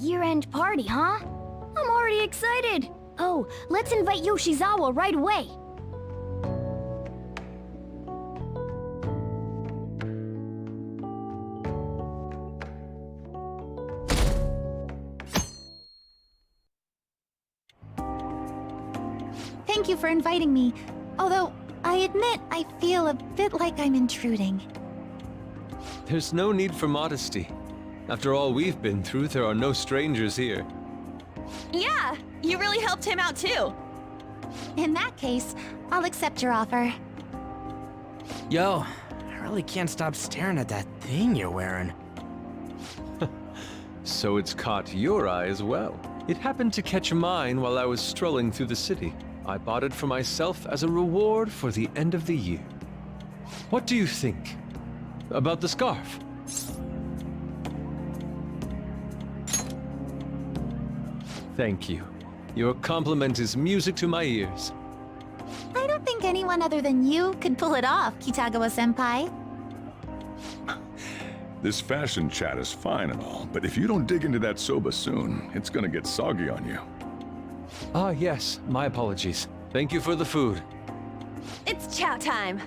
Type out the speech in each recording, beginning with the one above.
year-end party, huh? I'm already excited! Oh, let's invite Yoshizawa right away! Thank you for inviting me. Although, I admit I feel a bit like I'm intruding. There's no need for modesty. After all we've been through, there are no strangers here. Yeah, you really helped him out too. In that case, I'll accept your offer. Yo, I really can't stop staring at that thing you're wearing. So it's caught your eye as well. It happened to catch mine while I was strolling through the city. I bought it for myself as a reward for the end of the year. What do you think about the scarf? Thank you. Your compliment is music to my ears. I don't think anyone other than you could pull it off, Kitagawa-senpai. This fashion chat is fine and all, but if you don't dig into that soba soon, it's gonna get soggy on you. Ah, yes. My apologies. Thank you for the food. It's chow time.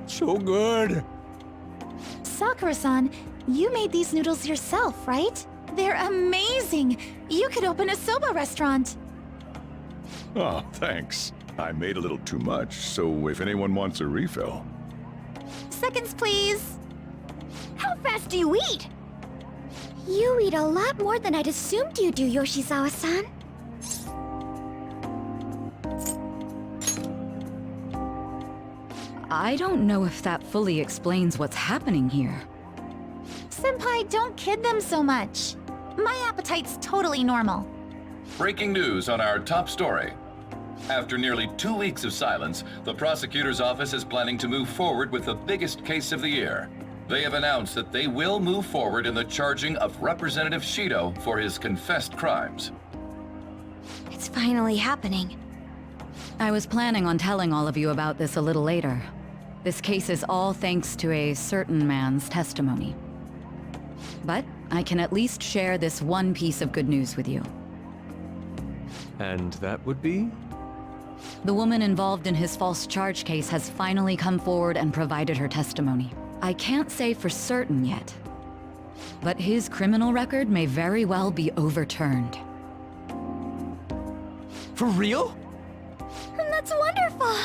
So good. Sakura-san, you made these noodles yourself, right? They're amazing! You could open a soba restaurant! Oh, thanks. I made a little too much, so if anyone wants a refill... Seconds, please! How fast do you eat? You eat a lot more than I'd assumed you do, Yoshizawa-san. I don't know if that fully explains what's happening here. Senpai, don't kid them so much. My appetite's totally normal. Breaking news on our top story. After nearly 2 weeks of silence, the prosecutor's office is planning to move forward with the biggest case of the year. They have announced that they will move forward in the charging of Representative Shido for his confessed crimes. It's finally happening. I was planning on telling all of you about this a little later. This case is all thanks to a certain man's testimony. But I can at least share this one piece of good news with you. And that would be? The woman involved in his false charge case has finally come forward and provided her testimony. I can't say for certain yet, but his criminal record may very well be overturned. For real? That's wonderful!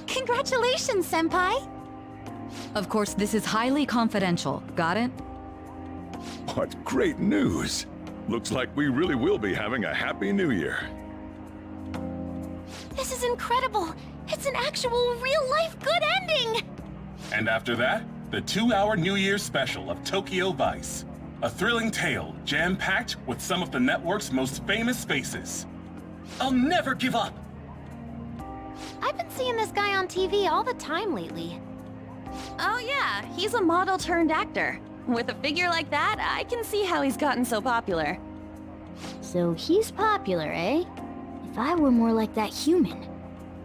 Congratulations, Senpai! Of course, this is highly confidential. Got it? What great news! Looks like we really will be having a happy new year. This is incredible! It's an actual real-life good ending! And after that, the 2-hour New Year's special of Tokyo Vice. A thrilling tale, jam-packed with some of the network's most famous faces. I'll never give up! I've been seeing this guy on TV all the time lately. Oh yeah, he's a model turned actor. With a figure like that, I can see how he's gotten so popular. So he's popular, eh? If I were more like that human,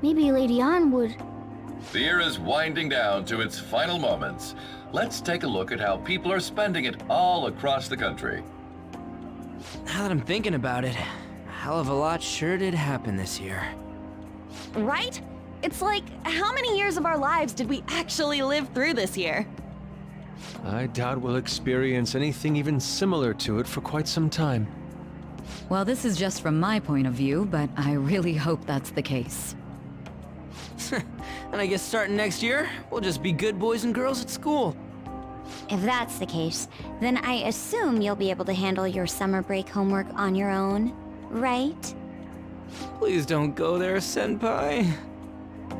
maybe Lady Ann would... The year is winding down to its final moments. Let's take a look at how people are spending it all across the country. Now that I'm thinking about it, a hell of a lot sure did happen this year. Right? It's like, how many years of our lives did we actually live through this year? I doubt we'll experience anything even similar to it for quite some time. Well, this is just from my point of view, but I really hope that's the case. And I guess starting next year, we'll just be good boys and girls at school. If that's the case, then I assume you'll be able to handle your summer break homework on your own, right? Please don't go there, Senpai.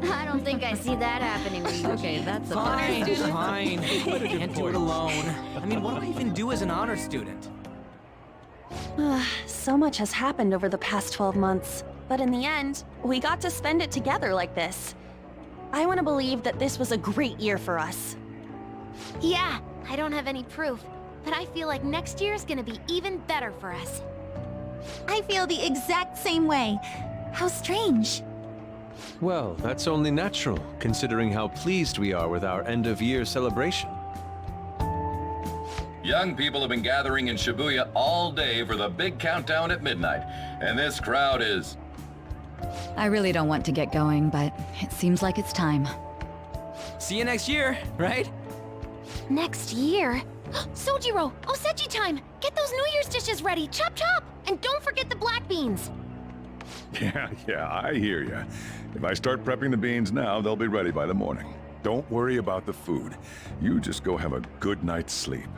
I don't think I see that happening with you. Okay, that's a Fine, fine. I can't do it alone. I mean, what do I even do as an honor student? So much has happened over the past 12 months. But in the end, we got to spend it together like this. I want to believe that this was a great year for us. Yeah, I don't have any proof, but I feel like next year is gonna be even better for us. I feel the exact same way. How strange. Well, that's only natural, considering how pleased we are with our end-of-year celebration. Young people have been gathering in Shibuya all day for the big countdown at midnight, and this crowd is... I really don't want to get going, but it seems like it's time. See you next year, right? Next year? Sojiro! Osechi time! Get those New Year's dishes ready! Chop chop! And don't forget the black beans! Yeah, I hear ya. If I start prepping the beans now, they'll be ready by the morning. Don't worry about the food. You just go have a good night's sleep.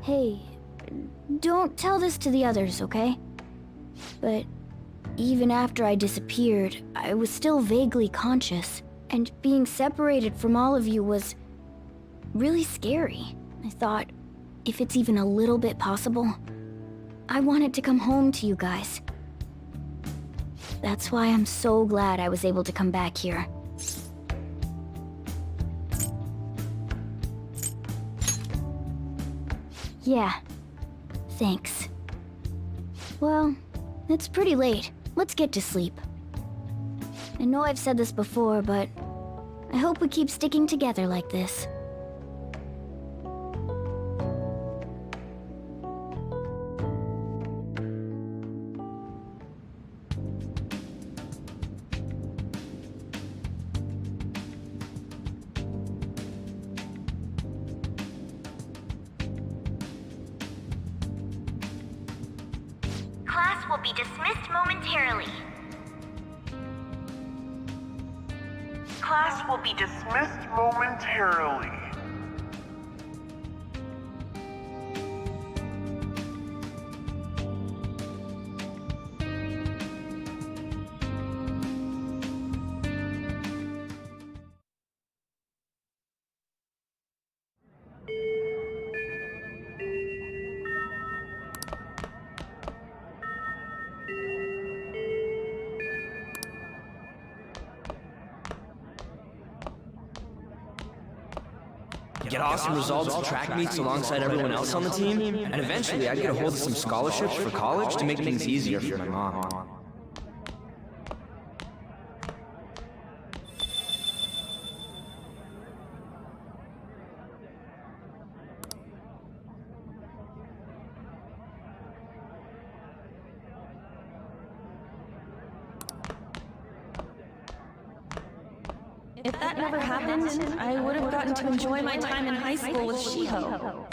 Hey, don't tell this to the others, okay? But even after I disappeared, I was still vaguely conscious, and being separated from all of you was really scary. I thought, if it's even a little bit possible, I wanted to come home to you guys. That's why I'm so glad I was able to come back here. Yeah, thanks. Well, it's pretty late. Let's get to sleep. I know I've said this before, but I hope we keep sticking together like this. Class will be dismissed momentarily. Class will be dismissed momentarily. Get awesome results at track meets alongside everyone else on the team, and eventually I'd get a hold of some scholarships for college to make things easier for my mom. If that never happened, I would have gotten to enjoy my time in high school with Shiho.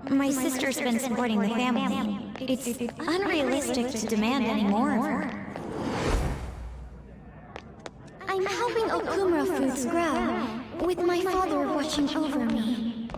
My sister's been supporting the family. It's unrealistic to demand any more of her. I'm helping Okumura fruits grow, with my father watching over me.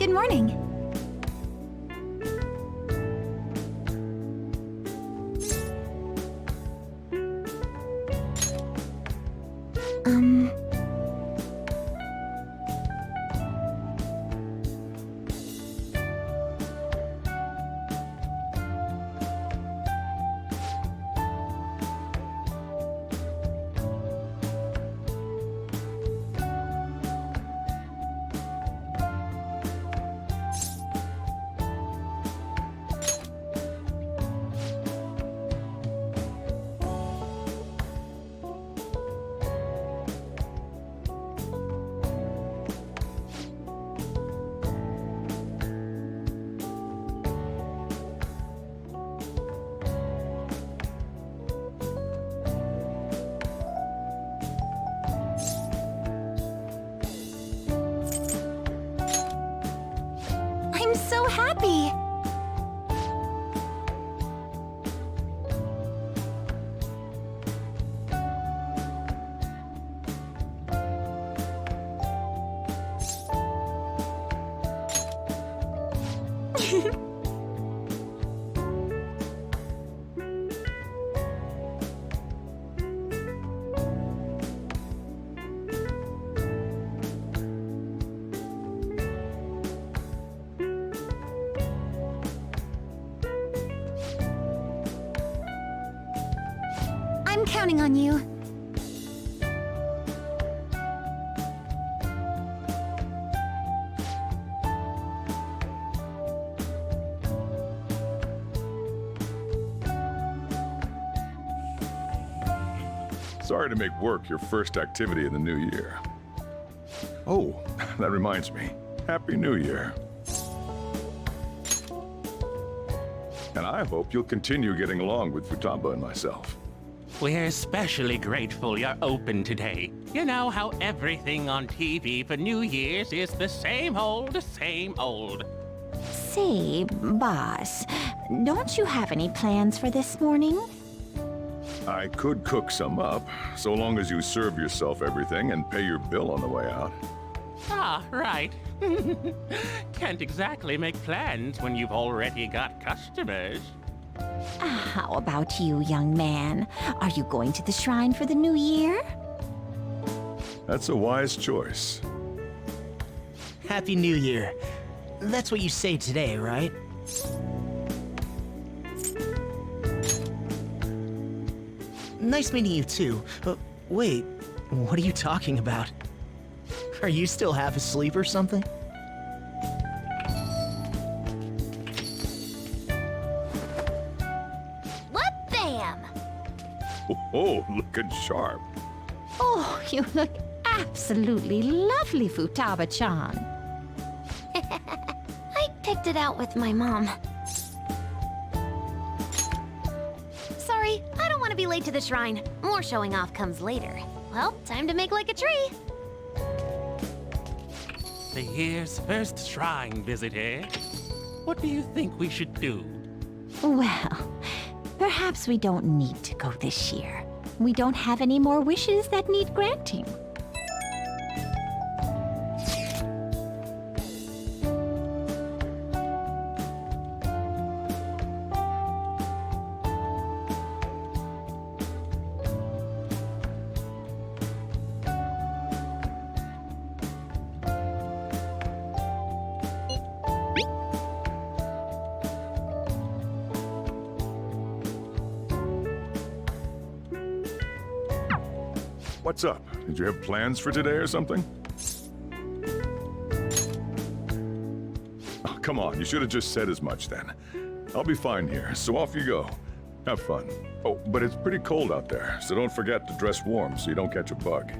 Good morning. I'm so happy! I'm counting on you. Sorry to make work your first activity in the new year. Oh, that reminds me. Happy New Year. And I hope you'll continue getting along with Futaba and myself. We're especially grateful you're open today. You know how everything on TV for New Year's is the same old, same old. Say, boss, don't you have any plans for this morning? I could cook some up, so long as you serve yourself everything and pay your bill on the way out. Ah, right. Can't exactly make plans when you've already got customers. How about you, young man? Are you going to the shrine for the new year? That's a wise choice. Happy New Year. That's what you say today, right? Nice meeting you too. Wait, what are you talking about? Are you still half asleep or something? What bam! Oh, looking sharp. Oh, you look absolutely lovely, Futaba-chan. I picked it out with my mom. Sorry, I don't want to be late to the shrine. More showing off comes later. Well, time to make like a tree. The year's first shrine visit, eh? What do you think we should do? Well, perhaps we don't need to go this year. We don't have any more wishes that need granting. What's up? Did you have plans for today or something? Oh, come on, you should have just said as much then. I'll be fine here, so off you go. Have fun. Oh, but it's pretty cold out there, so don't forget to dress warm so you don't catch a bug.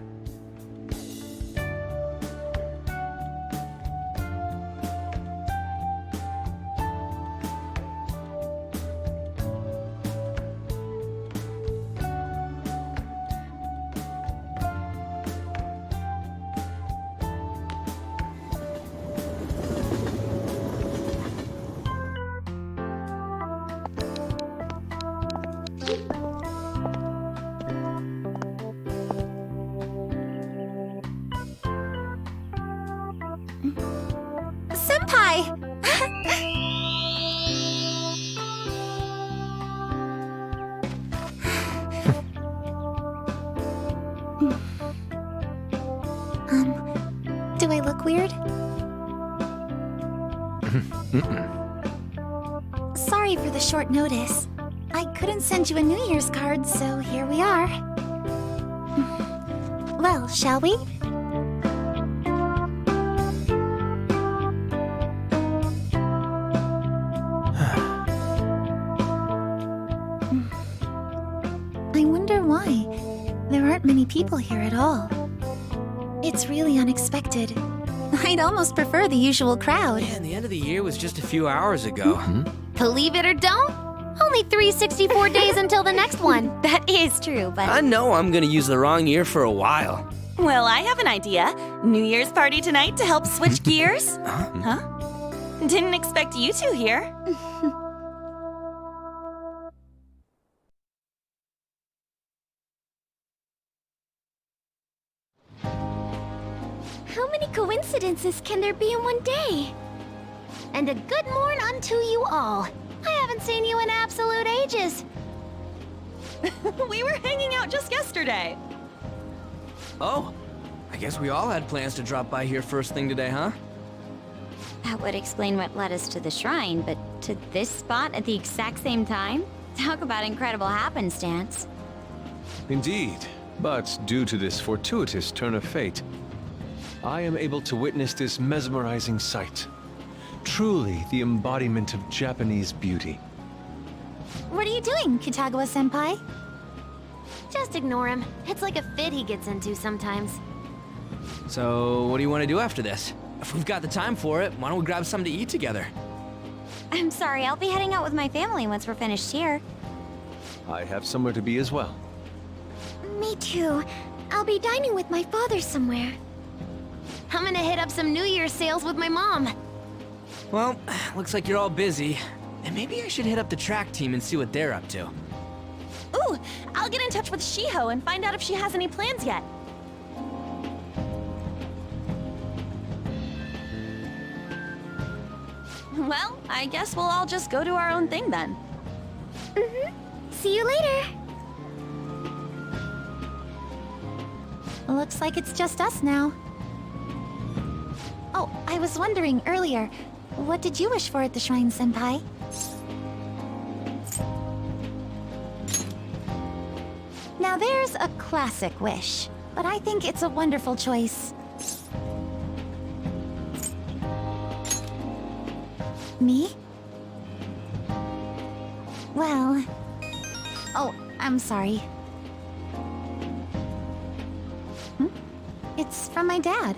look weird? Sorry for the short notice. I couldn't send you a New Year's card, so here we are. Well, shall we? I wonder why. There aren't many people here at all. It's really unexpected. I'd almost prefer the usual crowd. Man, the end of the year was just a few hours ago. Believe it or don't, only 364 days until the next one. That is true, but... I know I'm gonna use the wrong year for a while. Well, I have an idea. New Year's party tonight to help switch gears? Huh? Didn't expect you two here. How many coincidences can there be in one day? And a good morn unto you all. I haven't seen you in absolute ages. We were hanging out just yesterday. Oh, I guess we all had plans to drop by here first thing today, huh? That would explain what led us to the shrine, but to this spot at the exact same time? Talk about incredible happenstance. Indeed, but due to this fortuitous turn of fate, I am able to witness this mesmerizing sight. Truly the embodiment of Japanese beauty. What are you doing, Kitagawa-senpai? Just ignore him. It's like a fit he gets into sometimes. So, what do you want to do after this? If we've got the time for it, why don't we grab something to eat together? I'm sorry, I'll be heading out with my family once we're finished here. I have somewhere to be as well. Me too. I'll be dining with my father somewhere. I'm gonna hit up some New Year's sales with my mom. Well, looks like you're all busy. And maybe I should hit up the track team and see what they're up to. Ooh, I'll get in touch with Shiho and find out if she has any plans yet. Well, I guess we'll all just go do our own thing then. See you later. Looks like it's just us now. Oh, I was wondering earlier, what did you wish for at the shrine, Senpai? Now there's a classic wish, but I think it's a wonderful choice. Me? Well... Oh, I'm sorry. It's from my dad.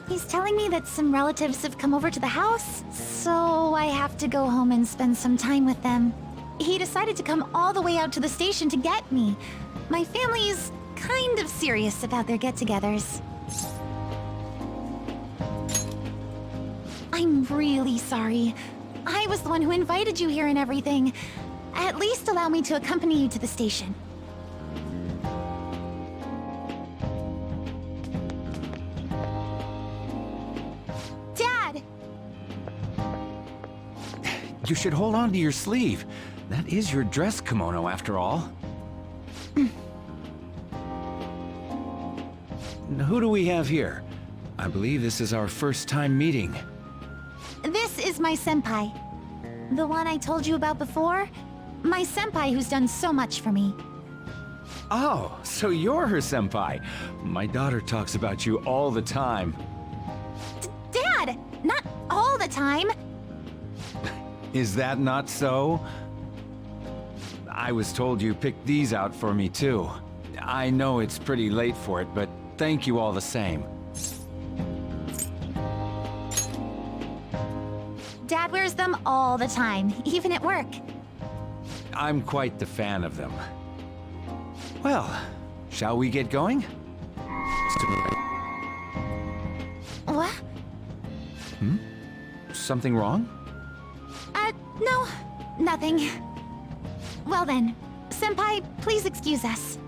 He's telling me that some relatives have come over to the house, so I have to go home and spend some time with them. He decided to come all the way out to the station to get me. My family is kind of serious about their get-togethers. I'm really sorry. I was the one who invited you here and everything. At least allow me to accompany you to the station. Dad! You should hold on to your sleeve. That is your dress kimono, after all. Who do we have here? I believe this is our first time meeting. This is my senpai. The one I told you about before? My senpai who's done so much for me. Oh, so you're her senpai. My daughter talks about you all the time. Dad! Not all the time! Is that not so? I was told you picked these out for me too. I know it's pretty late for it, but thank you all the same. Dad wears them all the time, even at work. I'm quite the fan of them. Well, shall we get going? What? Something wrong? No, nothing. Well then, senpai, please excuse us.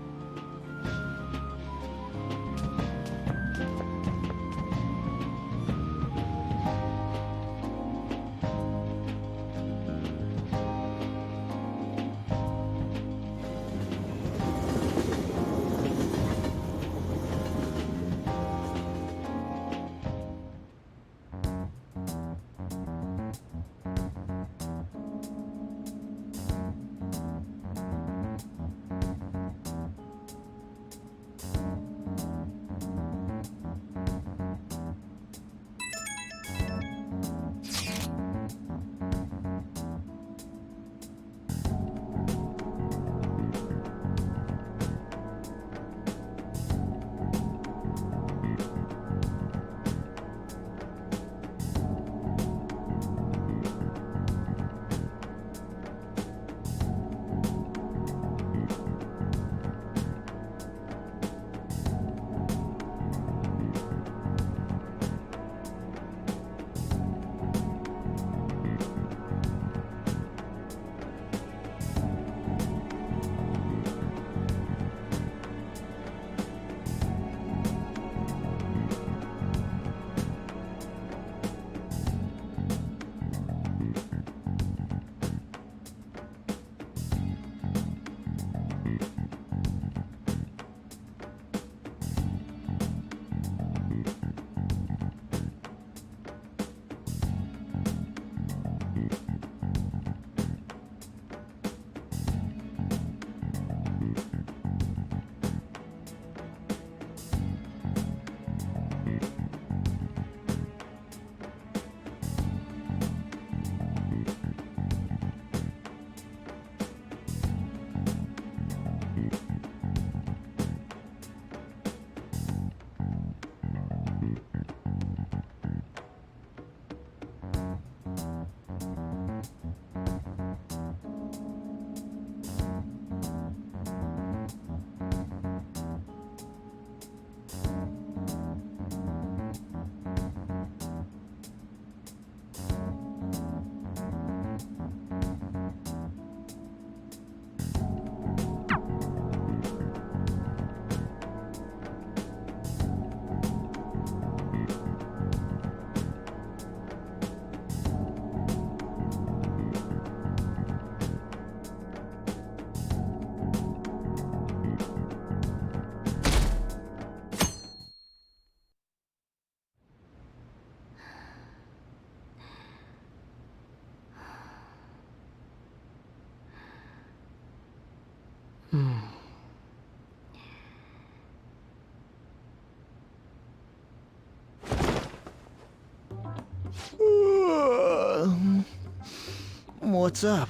What's up?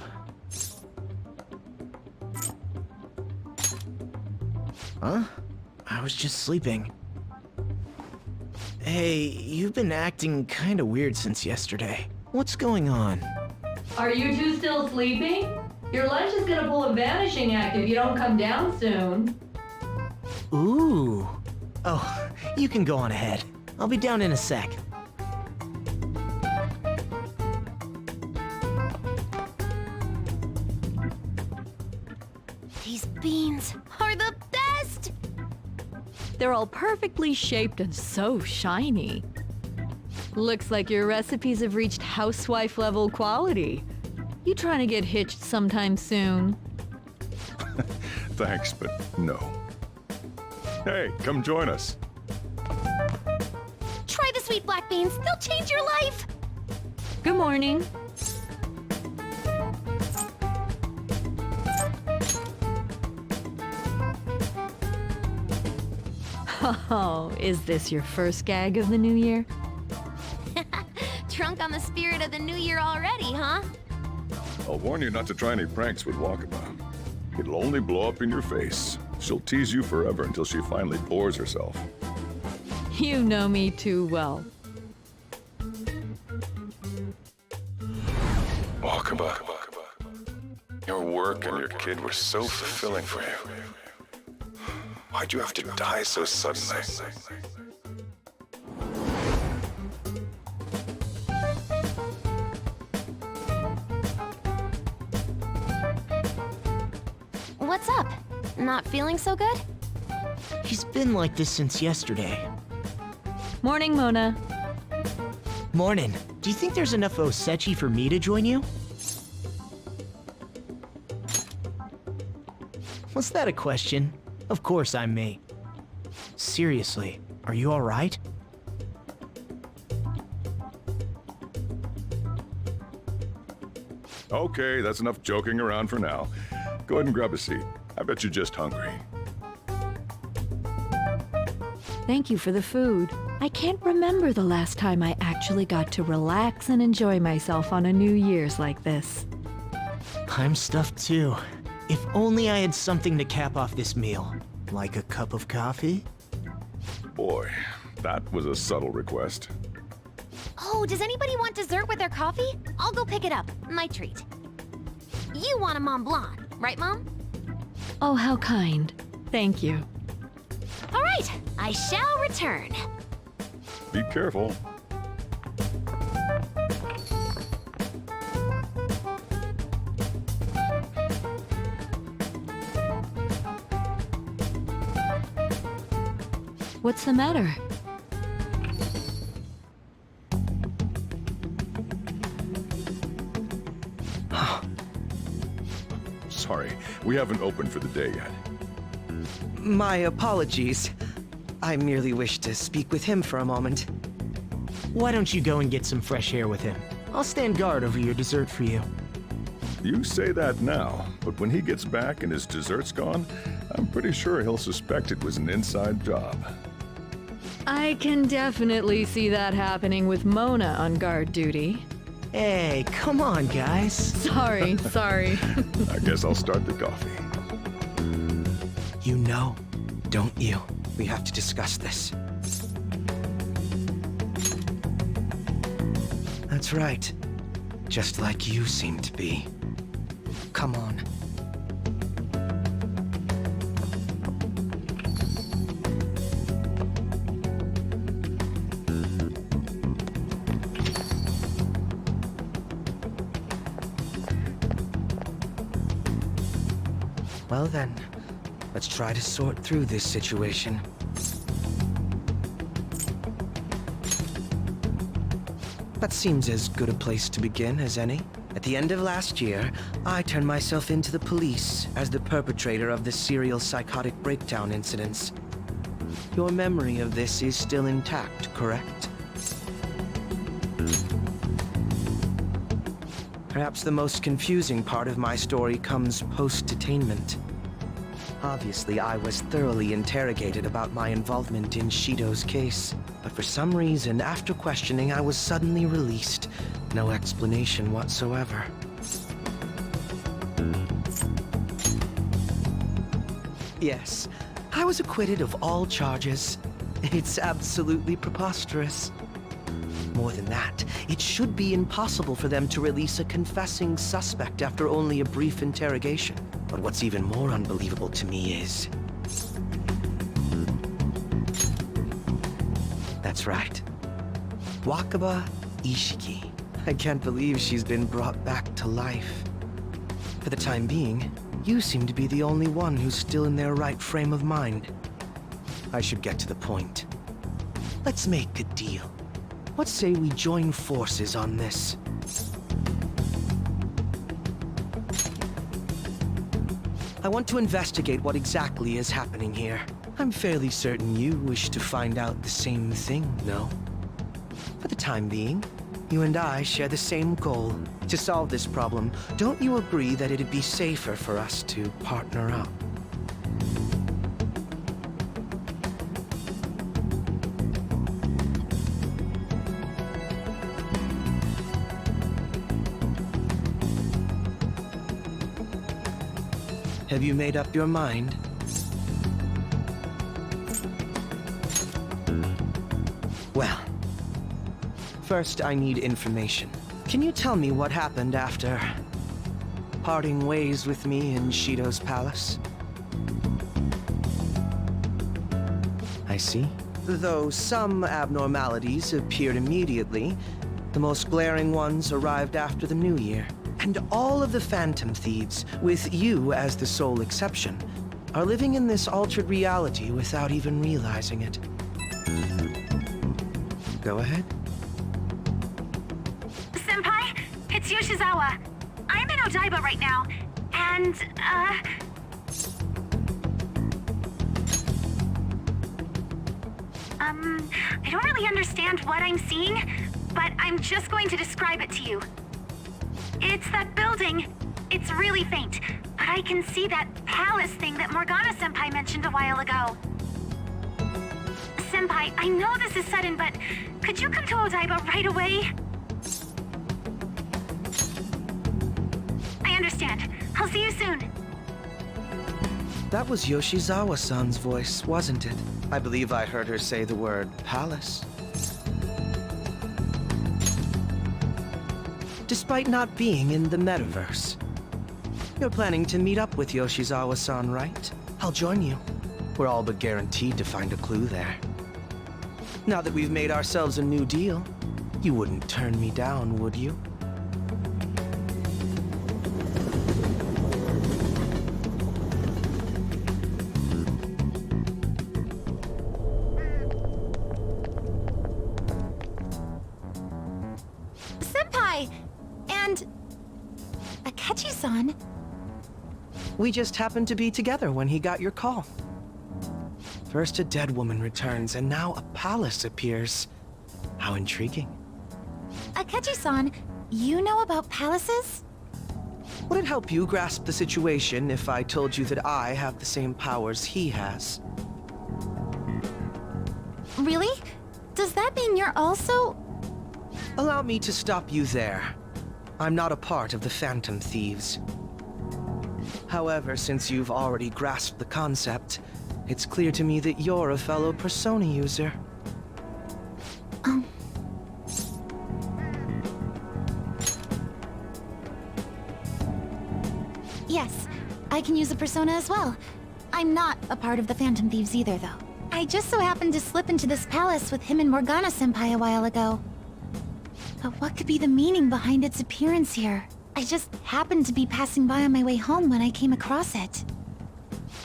Huh? I was just sleeping. Hey, you've been acting kinda weird since yesterday. What's going on? Are you two still sleeping? Your lunch is gonna pull a vanishing act if you don't come down soon. Ooh. Oh, you can go on ahead. I'll be down in a sec. These beans are the best! They're all perfectly shaped and so shiny. Looks like your recipes have reached housewife level quality. You trying to get hitched sometime soon? Thanks, but no. Hey, come join us. Try the sweet black beans, they'll change your life! Good morning. Oh, is this your first gag of the new year? Drunk on the spirit of the new year already, huh? I'll warn you not to try any pranks with Wakaba. It'll only blow up in your face. She'll tease you forever until she finally bores herself. You know me too well. Wakaba, your work and your kid were so fulfilling for you. Why'd you have to die so suddenly? What's up? Not feeling so good? He's been like this since yesterday. Morning, Mona. Morning. Do you think there's enough Osechi for me to join you? Was that a question? Of course I'm me. Seriously, are you alright? Okay, that's enough joking around for now. Go ahead and grab a seat. I bet you're just hungry. Thank you for the food. I can't remember the last time I actually got to relax and enjoy myself on a New Year's like this. I'm stuffed too. If only I had something to cap off this meal. Like a cup of coffee? Boy, that was a subtle request. Oh, does anybody want dessert with their coffee? I'll go pick it up. My treat. You want a Mont Blanc, right, Mom? Oh, how kind. Thank you. All right, I shall return. Be careful. What's the matter? Sorry, we haven't opened for the day yet. My apologies. I merely wish to speak with him for a moment. Why don't you go and get some fresh air with him? I'll stand guard over your dessert for you. You say that now, but when he gets back and his dessert's gone, I'm pretty sure he'll suspect it was an inside job. I can definitely see that happening with Mona on guard duty. Hey, come on, guys. Sorry. I guess I'll start the coffee. You know, don't you? We have to discuss this. That's right. Just like you seem to be. Come on. Well then, let's try to sort through this situation. That seems as good a place to begin as any. At the end of last year, I turned myself into the police as the perpetrator of the serial psychotic breakdown incidents. Your memory of this is still intact, correct? Perhaps the most confusing part of my story comes post-detainment. Obviously, I was thoroughly interrogated about my involvement in Shido's case, but for some reason, after questioning, I was suddenly released. No explanation whatsoever. Yes, I was acquitted of all charges. It's absolutely preposterous. More than that, it should be impossible for them to release a confessing suspect after only a brief interrogation. But what's even more unbelievable to me is... That's right. Wakaba Ishiki. I can't believe she's been brought back to life. For the time being, you seem to be the only one who's still in their right frame of mind. I should get to the point. Let's make a deal. What say we join forces on this? I want to investigate what exactly is happening here. I'm fairly certain you wish to find out the same thing, no? For the time being, you and I share the same goal. To solve this problem, don't you agree that it'd be safer for us to partner up? Have you made up your mind? Well, first I need information. Can you tell me what happened after parting ways with me in Shido's palace? I see. Though some abnormalities appeared immediately, the most glaring ones arrived after the New Year. And all of the Phantom Thieves, with you as the sole exception, are living in this altered reality without even realizing it. Go ahead. Senpai, it's Yoshizawa. I'm in Odaiba right now, and, I don't really understand what I'm seeing, but I'm just going to describe it to you. It's that building. It's really faint, but I can see that palace thing that Morgana-senpai mentioned a while ago. Senpai, I know this is sudden, but could you come to Odaiba right away? I understand. I'll see you soon. That was Yoshizawa-san's voice, wasn't it? I believe I heard her say the word palace. Despite not being in the metaverse. You're planning to meet up with Yoshizawa-san, right? I'll join you. We're all but guaranteed to find a clue there. Now that we've made ourselves a new deal, you wouldn't turn me down, would you? Senpai! And... Akechi-san? We just happened to be together when he got your call. First a dead woman returns, and now a palace appears. How intriguing. Akechi-san, you know about palaces? Would it help you grasp the situation if I told you that I have the same powers he has? Really? Does that mean you're also... Allow me to stop you there. I'm not a part of the Phantom Thieves. However, since you've already grasped the concept, it's clear to me that you're a fellow Persona user. Yes, I can use a persona as well. I'm not a part of the Phantom Thieves either, though. I just so happened to slip into this palace with him and Morgana-senpai a while ago. But what could be the meaning behind its appearance here? I just happened to be passing by on my way home when I came across it.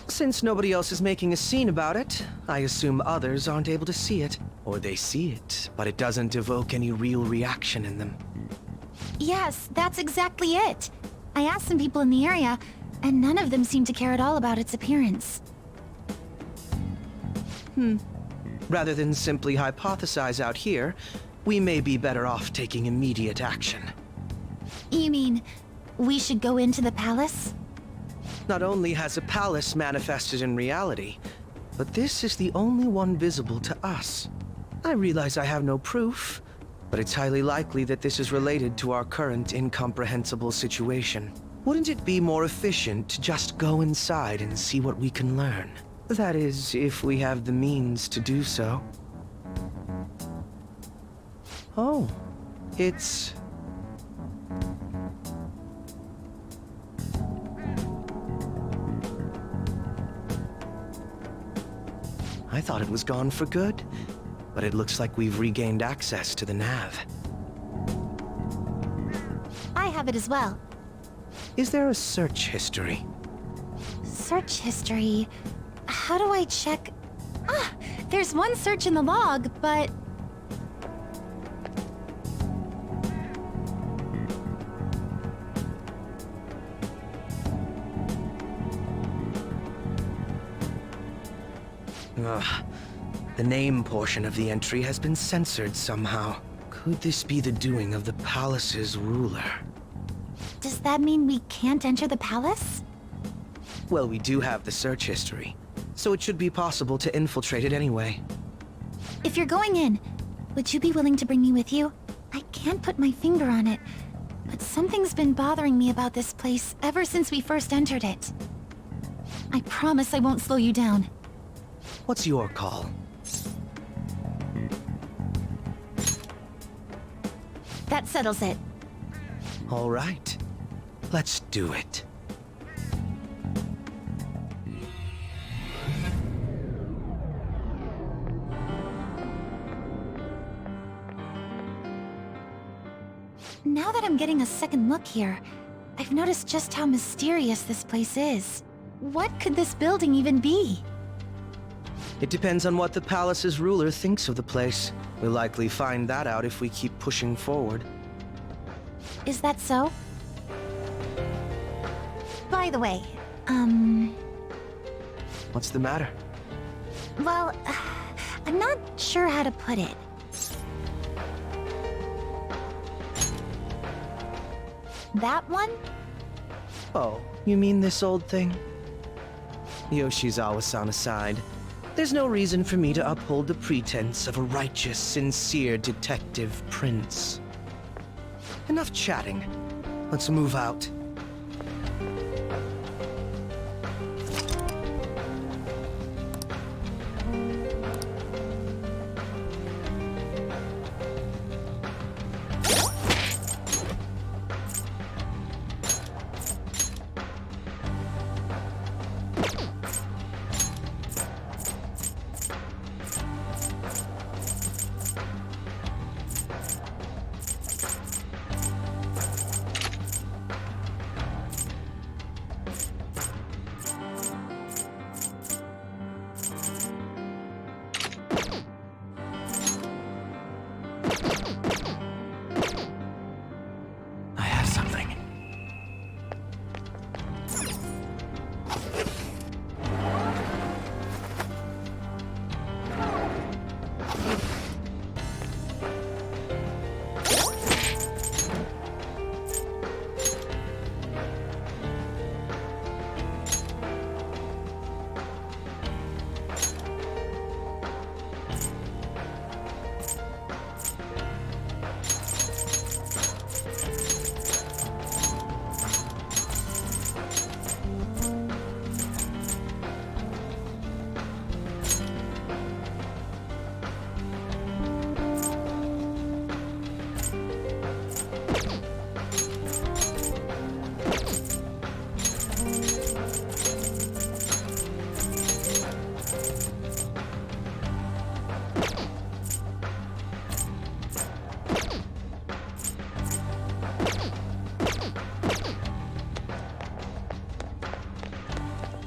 Since nobody else is making a scene about it, I assume others aren't able to see it. Or they see it, but it doesn't evoke any real reaction in them. Yes, that's exactly it. I asked some people in the area, and none of them seemed to care at all about its appearance. Rather than simply hypothesize out here, we may be better off taking immediate action. You mean, we should go into the palace? Not only has a palace manifested in reality, but this is the only one visible to us. I realize I have no proof, but it's highly likely that this is related to our current incomprehensible situation. Wouldn't it be more efficient to just go inside and see what we can learn? That is, if we have the means to do so. Oh, it's... I thought it was gone for good, but it looks like we've regained access to the nav. I have it as well. Is there a search history? Search history. How do I check? Ah, there's one search in the log, but... Ugh. The name portion of the entry has been censored somehow. Could this be the doing of the palace's ruler? Does that mean we can't enter the palace? Well, we do have the search history, so it should be possible to infiltrate it anyway. If you're going in, would you be willing to bring me with you? I can't put my finger on it, but something's been bothering me about this place ever since we first entered it. I promise I won't slow you down. What's your call? That settles it. All right. Let's do it. Now that I'm getting a second look here, I've noticed just how mysterious this place is. What could this building even be? It depends on what the palace's ruler thinks of the place. We'll likely find that out if we keep pushing forward. Is that so? By the way, What's the matter? well, I'm not sure how to put it. That one? Oh, you mean this old thing? Yoshizawa-san aside, there's no reason for me to uphold the pretense of a righteous, sincere detective prince. Enough chatting. Let's move out.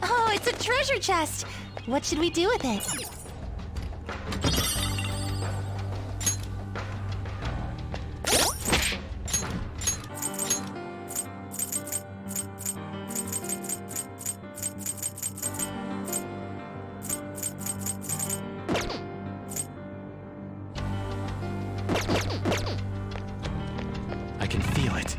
Oh, it's a treasure chest! What should we do with it? I can feel it.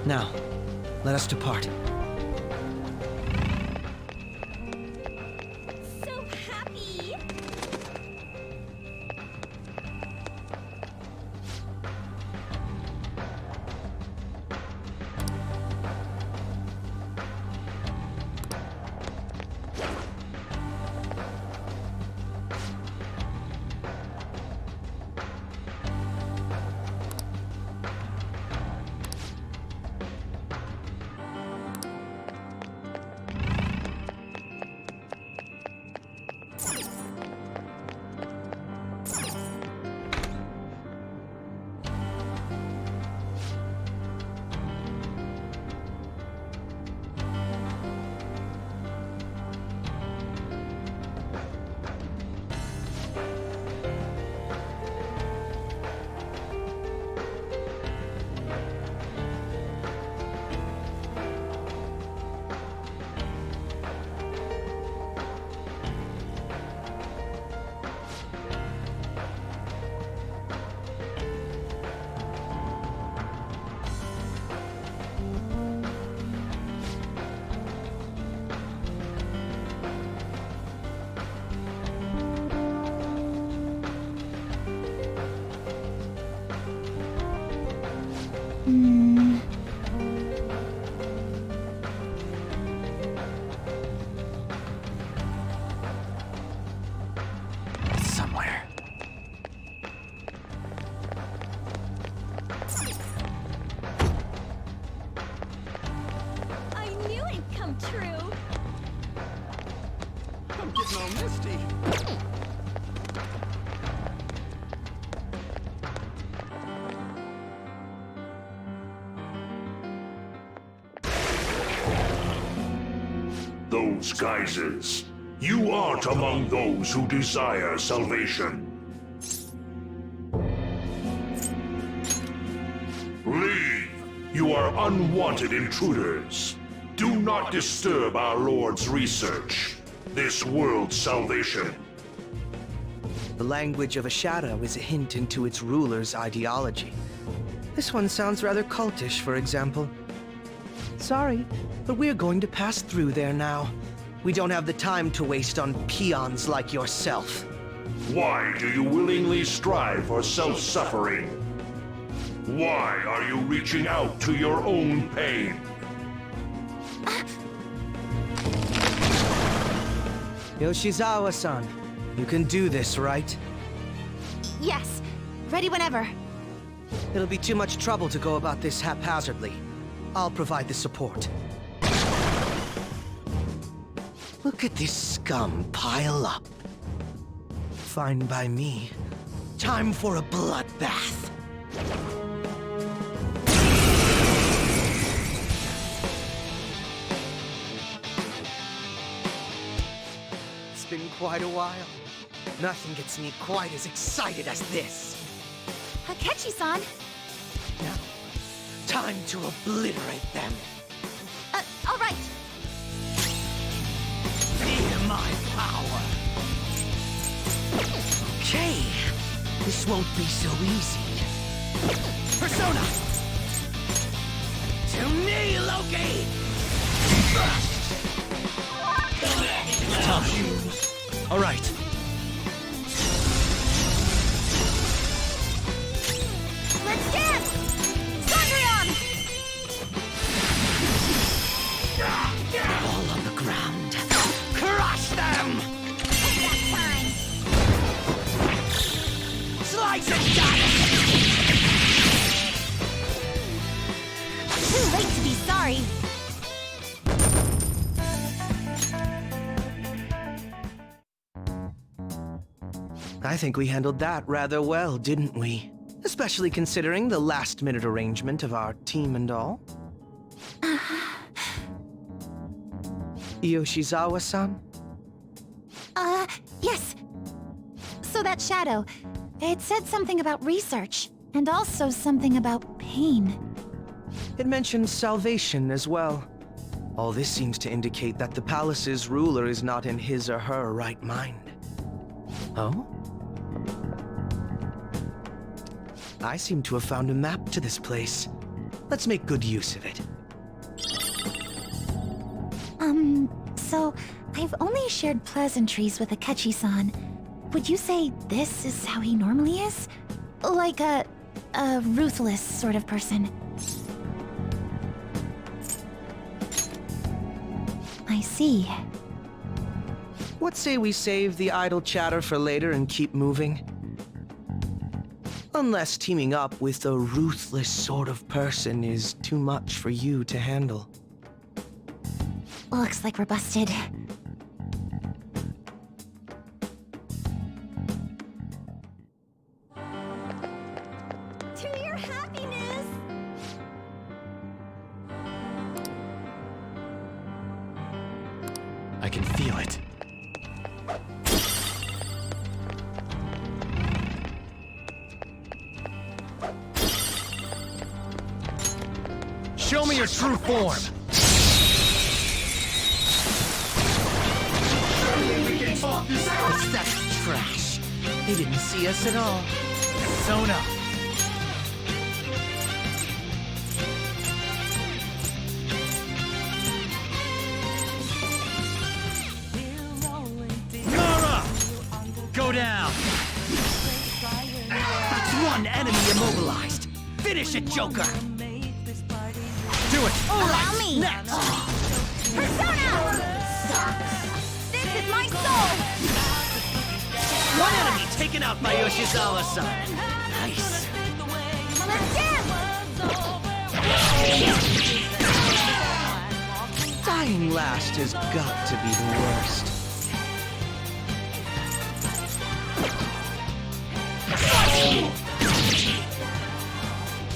Now, let us depart. So happy! Somewhere. I knew it'd come true! I'm getting all misty. Those guises. You aren't among those who desire salvation. Leave! You are unwanted intruders. Do not disturb our Lord's research. This world's salvation. The language of a shadow is a hint into its ruler's ideology. This one sounds rather cultish, for example. Sorry, but we're going to pass through there now. We don't have the time to waste on peons like yourself. Why do you willingly strive for self-suffering? Why are you reaching out to your own pain? Yoshizawa-san, you can do this, right? Yes, ready whenever. It'll be too much trouble to go about this haphazardly. I'll provide the support. Look at this scum pile up. Fine by me. Time for a bloodbath. It's been quite a while. Nothing gets me quite as excited as this. Akechi-san! Now, time to obliterate them. All right. Feel my power. Okay, this won't be so easy. Persona! To me, Loki! Tough. All right. Let's dance! Sondrion! All on the ground. Crush them! Payback time! Slice and dice! Too late to be sorry. I think we handled that rather well, didn't we? Especially considering the last-minute arrangement of our team and all. Yoshizawa-san? Yes. So that shadow, it said something about research, and also something about pain. It mentions salvation as well. All this seems to indicate that the palace's ruler is not in his or her right mind. Oh? I seem to have found a map to this place. Let's make good use of it. So I've only shared pleasantries with Akechi-san. Would you say this is how he normally is? Like a ruthless sort of person? I see. What say we save the idle chatter for later and keep moving? Unless teaming up with a ruthless sort of person is too much for you to handle. Looks like we're busted. To your happiness! I can feel it. Show me your true form! What's that trash? They didn't see us at all. Persona! Mara! Go down! That's one enemy immobilized! Finish it, Joker! Do it! Allow me! Next! Persona! This is my soul! One enemy taken out by Yoshizawa-san. Nice. Let's dance! Dying last has got to be the worst.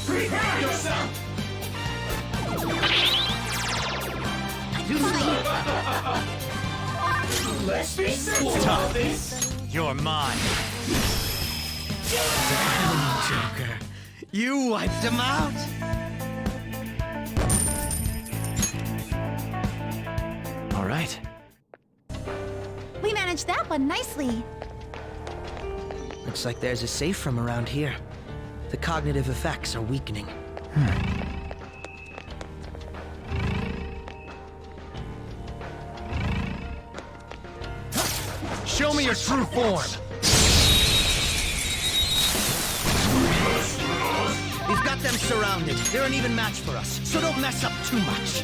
Prepare yourself! Let's be simple about this. You're mine. Damn, Joker. You wiped him out? All right. We managed that one nicely. Looks like there's a safe from around here. The cognitive effects are weakening. Show me your true form! We've got them surrounded. They're an even match for us, so don't mess up too much.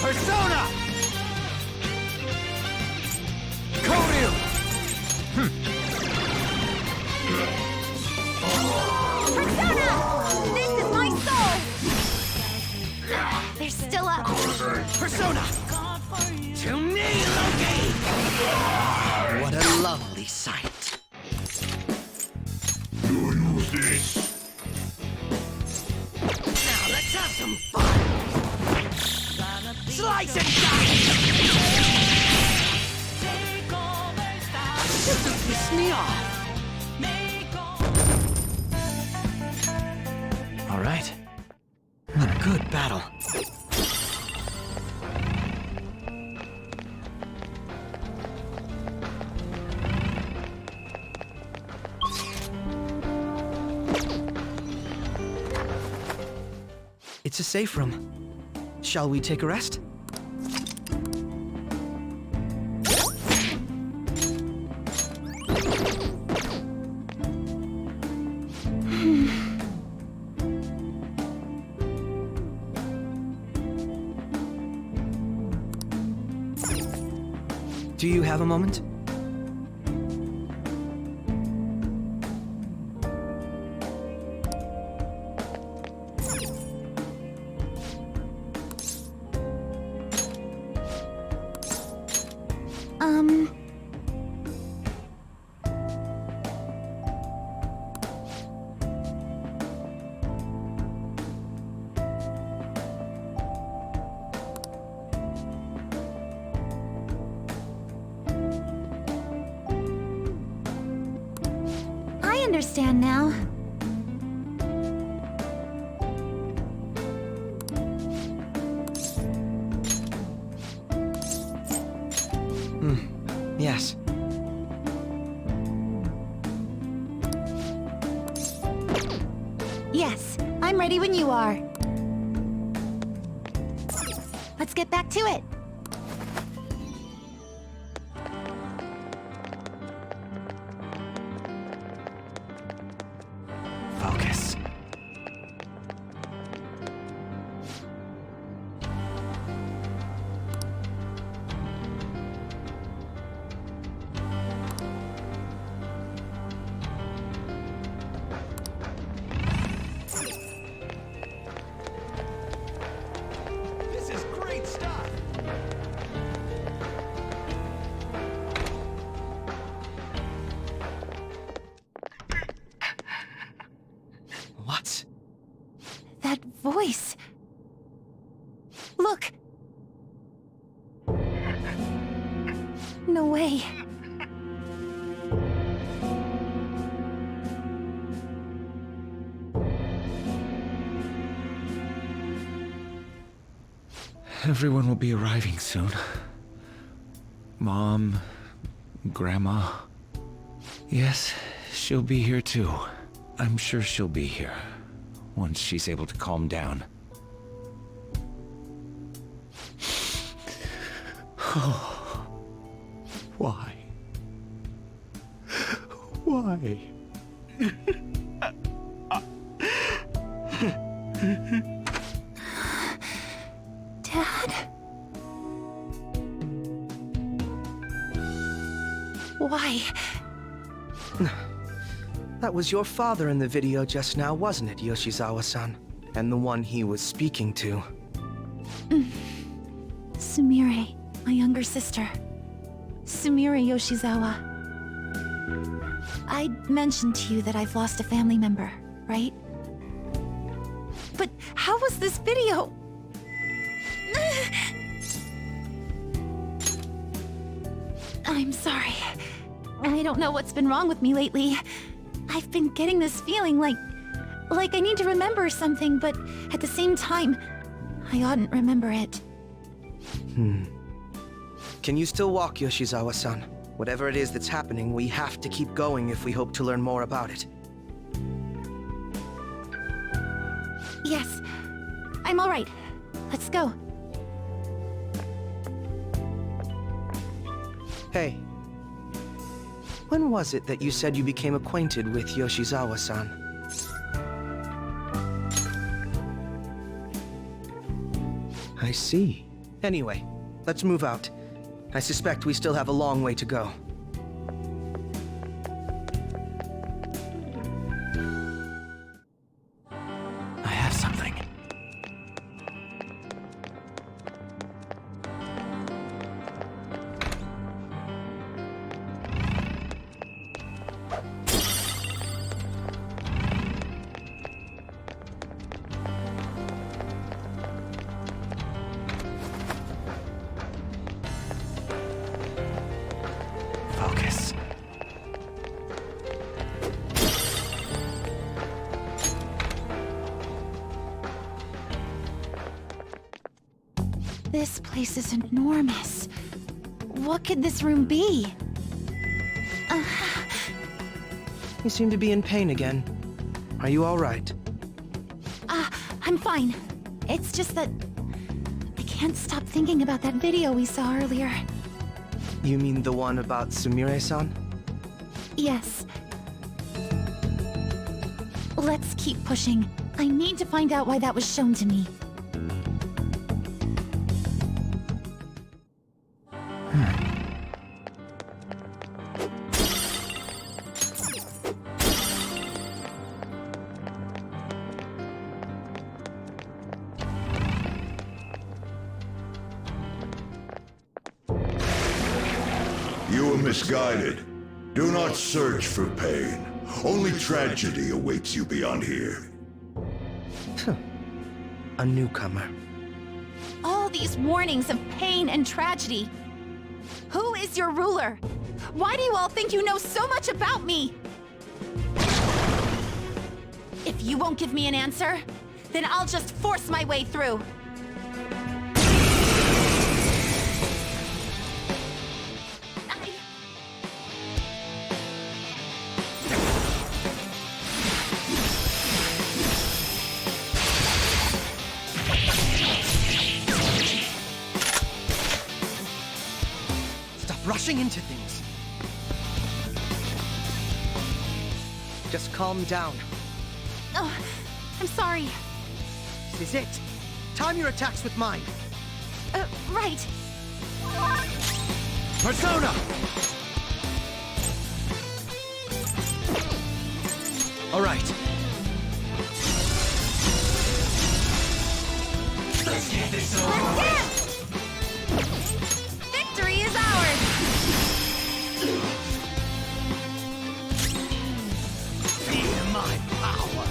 Persona! Koryu! Persona! This is my soul! They're still up. Persona! To me, Loki! What a lovely sight. You use this. Now let's have some fun! Slice and dice! This will piss me off! All right. A good battle. It's a safe room. Shall we take a rest? Do you have a moment? I understand now. Yes. Yes, I'm ready when you are. let's get back to it. Focus. This is great stuff! What? That voice. Look! No way. Everyone will be arriving soon. Mom, Grandma. Yes, she'll be here too. I'm sure she'll be here once she's able to calm down. Why? Why? Dad? Why? That was your father in the video just now, wasn't it, Yoshizawa-san? And the one he was speaking to. Sumire, my younger sister. Sumire Yoshizawa. I mentioned to you that I've lost a family member, right? But how was this video? I'm sorry. I don't know what's been wrong with me lately. I've been getting this feeling like I need to remember something, but at the same time, I oughtn't remember it. Can you still walk, Yoshizawa-san? Whatever it is that's happening, we have to keep going if we hope to learn more about it. Yes, I'm all right. Let's go. Hey. When was it that you said you became acquainted with Yoshizawa-san? I see. Anyway, let's move out. I suspect we still have a long way to go. I have something. Focus. This place is enormous. What could this room be? You seem to be in pain again. Are you all right? I'm fine. It's just that I can't stop thinking about that video we saw earlier. You mean the one about Sumire-san? Yes. Let's keep pushing. I need to find out why that was shown to me. You were misguided. Do not search for pain. Only tragedy awaits you beyond here. A newcomer. All these warnings of pain and tragedy. Who is your ruler? Why do you all think you know so much about me? If you won't give me an answer, then I'll just force my way through. rushing into things. Just calm down. Oh, I'm sorry. This is it. Time your attacks with mine. Right. Persona! All right. Let's dance! Victory is ours! Feel my power!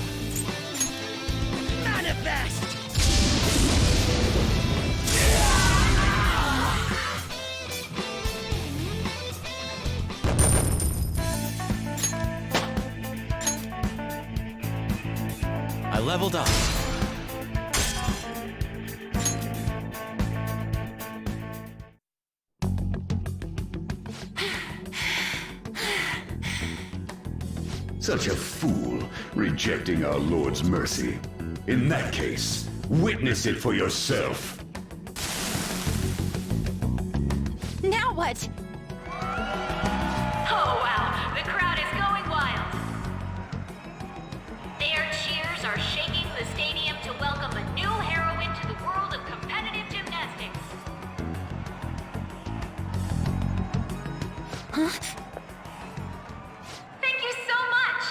Manifest! I leveled up. Such a fool, rejecting our Lord's mercy. In that case, witness it for yourself. Now what? Oh wow, the crowd is going wild. Their cheers are shaking the stadium to welcome a new heroine to the world of competitive gymnastics. Huh? Thank you so much!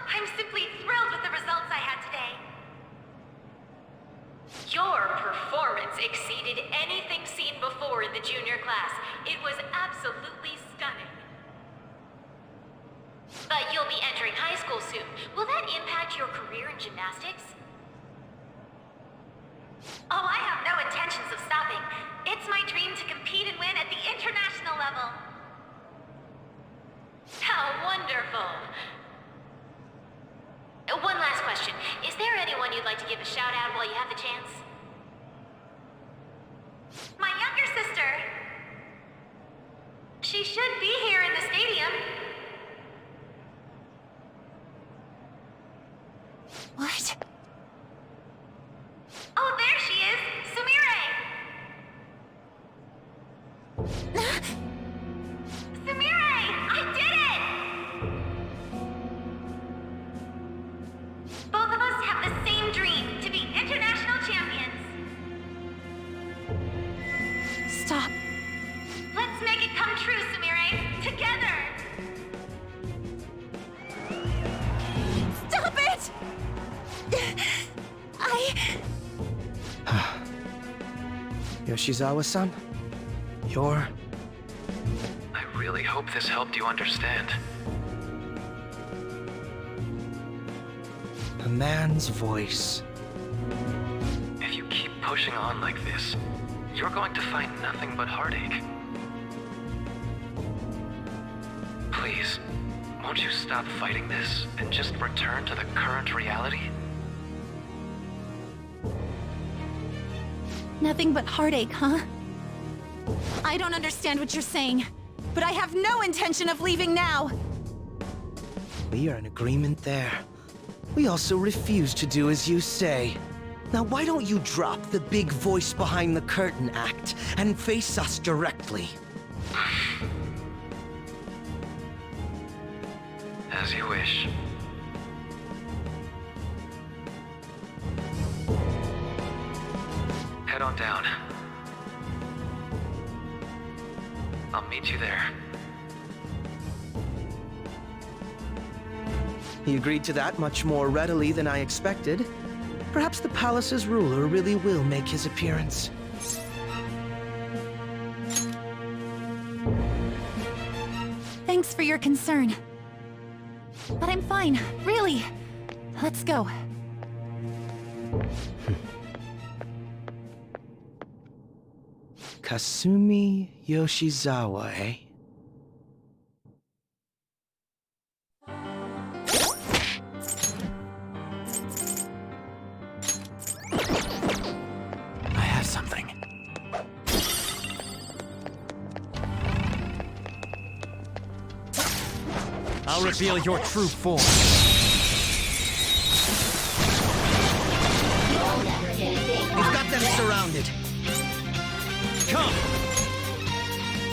I'm simply thrilled with the results I had today. Your performance exceeded anything seen before in the junior class. It was absolutely stunning. But you'll be entering high school soon. Will that impact your career in gymnastics? Oh, I have no intentions of stopping. It's my dream to compete and win at the international level. How wonderful! One last question. Is there anyone you'd like to give a shout out while you have the chance? My younger sister! She should be here in the stadium. What? Oh, there she is! Sumire! Sumire! I did it! Both of us have the same dream, to be international champions. Stop. Let's make it come true, Sumire! Together! Stop it! Yoshizawa-san? You're... I really hope this helped you understand. a man's voice. If you keep pushing on like this, you're going to find nothing but heartache. Please, won't you stop fighting this and just return to the current reality? Nothing but heartache, huh? I don't understand what you're saying, but I have no intention of leaving now! We are in agreement there. We also refuse to do as you say. Now why don't you drop the big voice behind the curtain act and face us directly? As you wish. Head on down. I'll meet you there. He agreed to that much more readily than I expected. Perhaps the palace's ruler really will make his appearance. Thanks for your concern. But I'm fine, really. Let's go. Kasumi Yoshizawa, eh? I have something. I'll reveal your true form. We've got them surrounded. Come!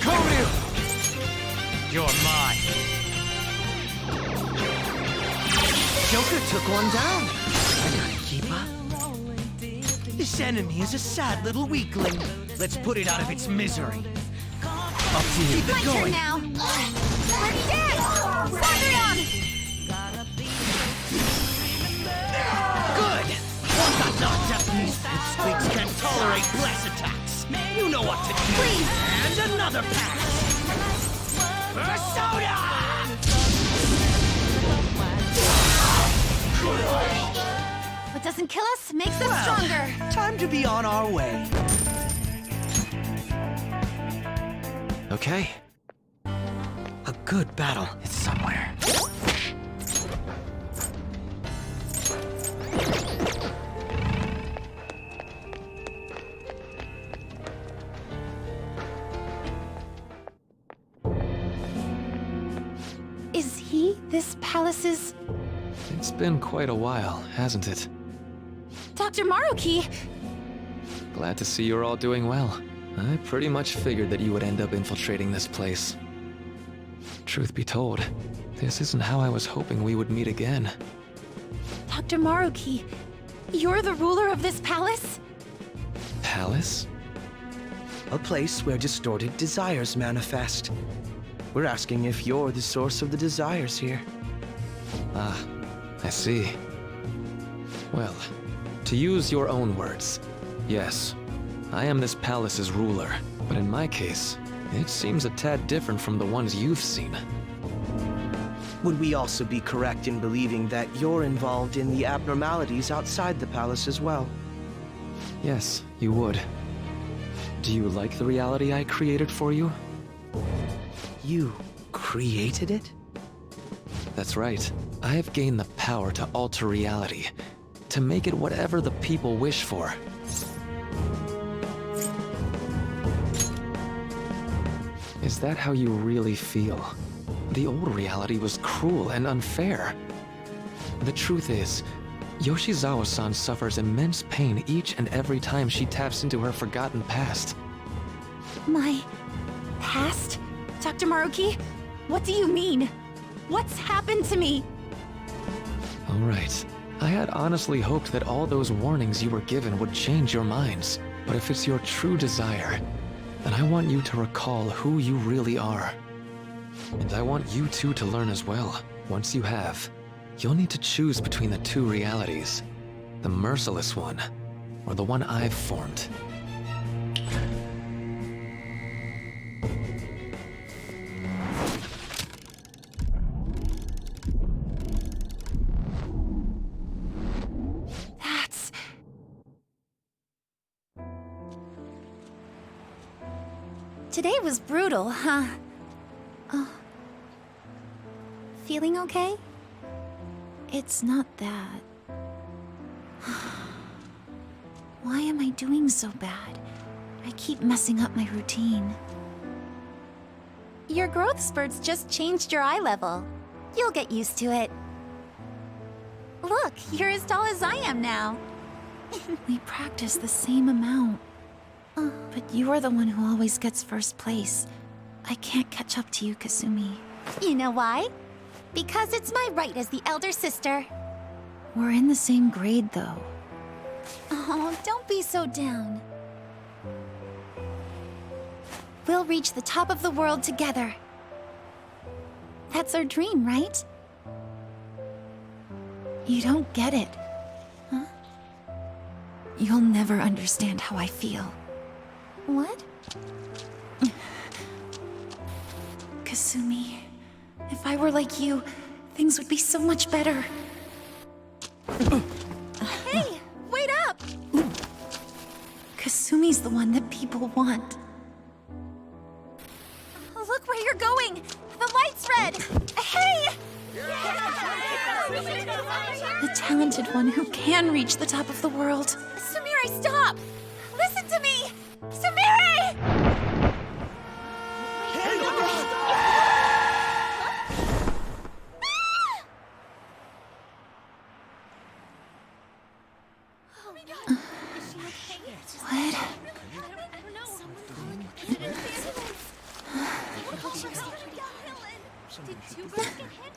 Koryu! You're mine. Joker took one down. I gotta keep up. This enemy is a sad little weakling. Let's put it out of its misery. Up to you. Keep it My turn going. now. I'm dead! Sandrion! Good! One got knocked out. These pipsqueaks can't tolerate blast attacks. You know what to do. Please. And another pass. Persona! What doesn't kill us makes us stronger. Time to be on our way. Okay. A good battle. It's somewhere. Is he this palace's... It's been quite a while, hasn't it? Dr. Maruki? Glad to see you're all doing well. I pretty much figured that you would end up infiltrating this place. Truth be told, this isn't how I was hoping we would meet again. Dr. Maruki, you're the ruler of this palace? Palace? A place where distorted desires manifest. We're asking if you're the source of the desires here. Ah, I see. Well, to use your own words, yes, I am this palace's ruler, but in my case, it seems a tad different from the ones you've seen. Would we also be correct in believing that you're involved in the abnormalities outside the palace as well? Yes, you would. Do you like the reality I created for you? You created it? That's right. I've gained the power to alter reality, to make it whatever the people wish for. Is that how you really feel? The old reality was cruel and unfair. The truth is, Yoshizawa-san suffers immense pain each and every time she taps into her forgotten past. My... past? Dr. Maruki? What do you mean? What's happened to me? All right. I had honestly hoped that all those warnings you were given would change your minds. But if it's your true desire, then I want you to recall who you really are. And I want you two to learn as well. Once you have, you'll need to choose between the two realities. The merciless one, or the one I've formed. Today was brutal, huh? Oh. Feeling okay? It's not that. Why am I doing so bad? I keep messing up my routine. Your growth spurts just changed your eye level. You'll get used to it. Look, you're as tall as I am now. We practice the same amount. But you are the one who always gets first place. I can't catch up to you, Kasumi. You know why? Because it's my right as the elder sister. We're in the same grade, though. Oh, don't be so down. We'll reach the top of the world together. That's our dream, right? You don't get it. Huh? You'll never understand how I feel. What? Kasumi, if I were like you, things would be so much better. Hey, wait up! Kasumi's the one that people want. Look where you're going! The light's red! Hey! The talented one who can reach the top of the world. Sumire, stop! Listen to me! Sumire! What? Did two girls get hit?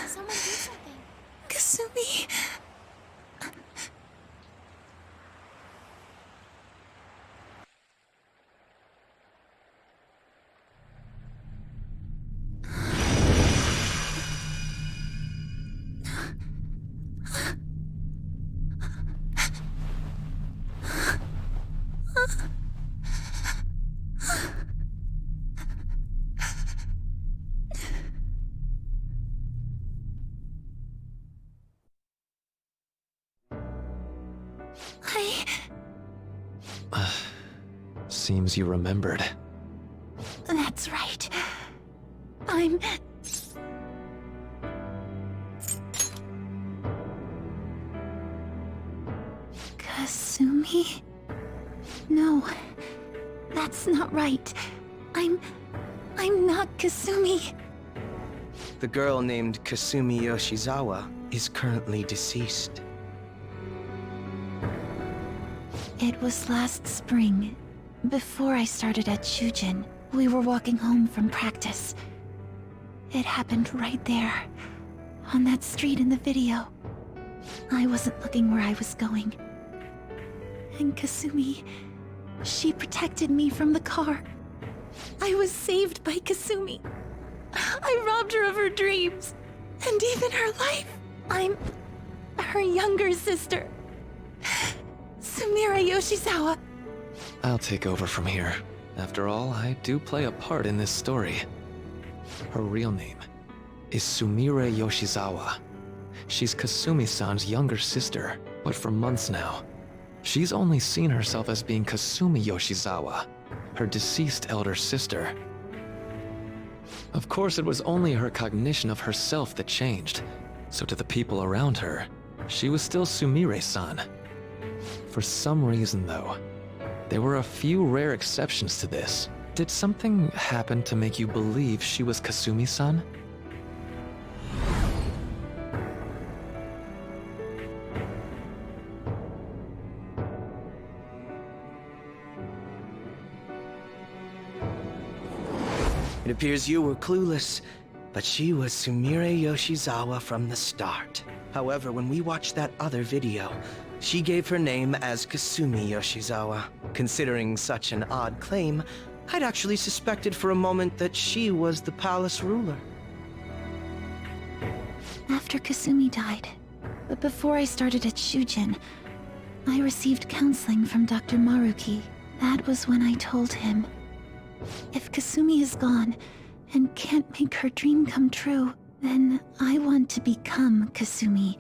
Someone do something. Kasumi. Seems you remembered. That's right. I'm... Kasumi? No, that's not right. I'm not Kasumi. The girl named Kasumi Yoshizawa is currently deceased. It was last spring. Before I started at Shujin, we were walking home from practice. It happened right there, on that street in the video. I wasn't looking where I was going. And Kasumi, she protected me from the car. I was saved by Kasumi. I robbed her of her dreams, and even her life. I'm her younger sister, Sumire Yoshizawa. I'll take over from here. After all, I do play a part in this story. Her real name is Sumire Yoshizawa. She's Kasumi-san's younger sister, but for months now, she's only seen herself as being Kasumi Yoshizawa, her deceased elder sister. Of course, it was only her cognition of herself that changed, so to the people around her, she was still Sumire-san. For some reason, though, there were a few rare exceptions to this. Did something happen to make you believe she was Kasumi-san? It appears you were clueless, but she was Sumire Yoshizawa from the start. However, when we watched that other video, she gave her name as Kasumi Yoshizawa. Considering such an odd claim, I'd actually suspected for a moment that she was the palace ruler. After Kasumi died, but before I started at Shujin, I received counseling from Dr. Maruki. That was when I told him, if Kasumi is gone and can't make her dream come true, then I want to become Kasumi,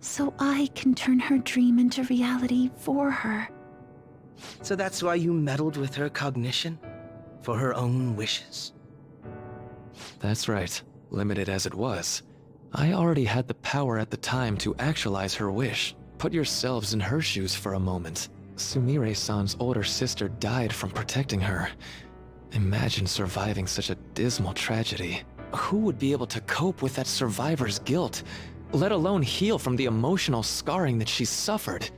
so I can turn her dream into reality for her. So that's why you meddled with her cognition? For her own wishes? That's right. Limited as it was, I already had the power at the time to actualize her wish. Put yourselves in her shoes for a moment. Sumire-san's older sister died from protecting her. Imagine surviving such a dismal tragedy. Who would be able to cope with that survivor's guilt, let alone heal from the emotional scarring that she's suffered?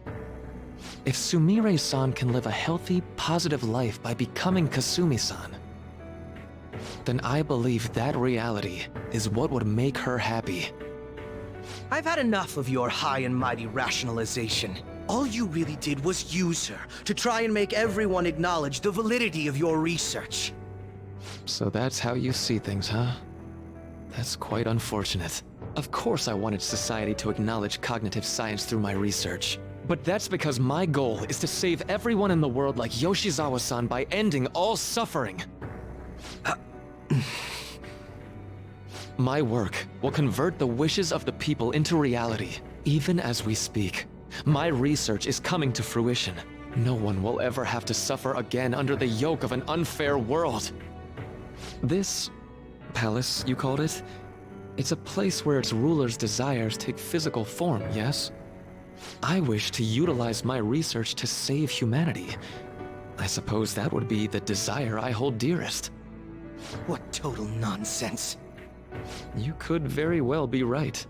If Sumire-san can live a healthy, positive life by becoming Kasumi-san, then I believe that reality is what would make her happy. I've had enough of your high and mighty rationalization. All you really did was use her to try and make everyone acknowledge the validity of your research. So that's how you see things, huh? That's quite unfortunate. Of course I wanted society to acknowledge cognitive science through my research. But that's because my goal is to save everyone in the world like Yoshizawa-san by ending all suffering. My work will convert the wishes of the people into reality, even as we speak. My research is coming to fruition. No one will ever have to suffer again under the yoke of an unfair world. This palace, you called it? It's a place where its ruler's desires take physical form, yes? I wish to utilize my research to save humanity. I suppose that would be the desire I hold dearest. What total nonsense. You could very well be right.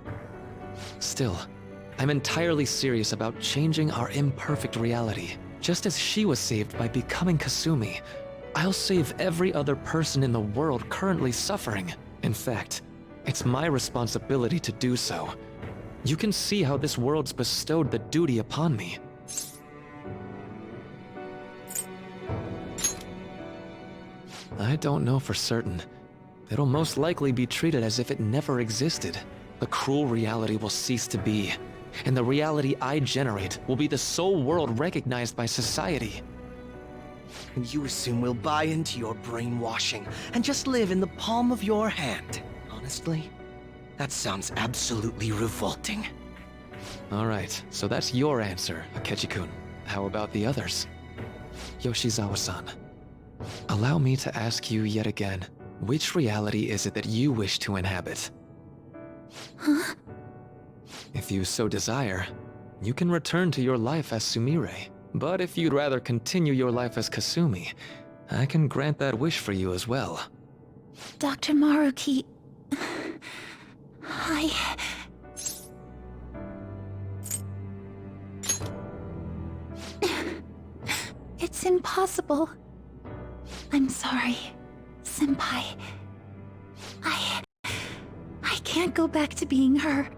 Still, I'm entirely serious about changing our imperfect reality. Just as she was saved by becoming Kasumi, I'll save every other person in the world currently suffering. In fact, it's my responsibility to do so. You can see how this world's bestowed the duty upon me. I don't know for certain. It'll most likely be treated as if it never existed. The cruel reality will cease to be, and the reality I generate will be the sole world recognized by society. And you assume we'll buy into your brainwashing and just live in the palm of your hand. Honestly, that sounds absolutely revolting. Alright, so that's your answer, Akechi-kun. How about the others? Yoshizawa-san, allow me to ask you yet again, which reality is it that you wish to inhabit? Huh? If you so desire, you can return to your life as Sumire. But if you'd rather continue your life as Kasumi, I can grant that wish for you as well. Dr. Maruki... It's impossible. I'm sorry, Senpai. I can't go back to being her.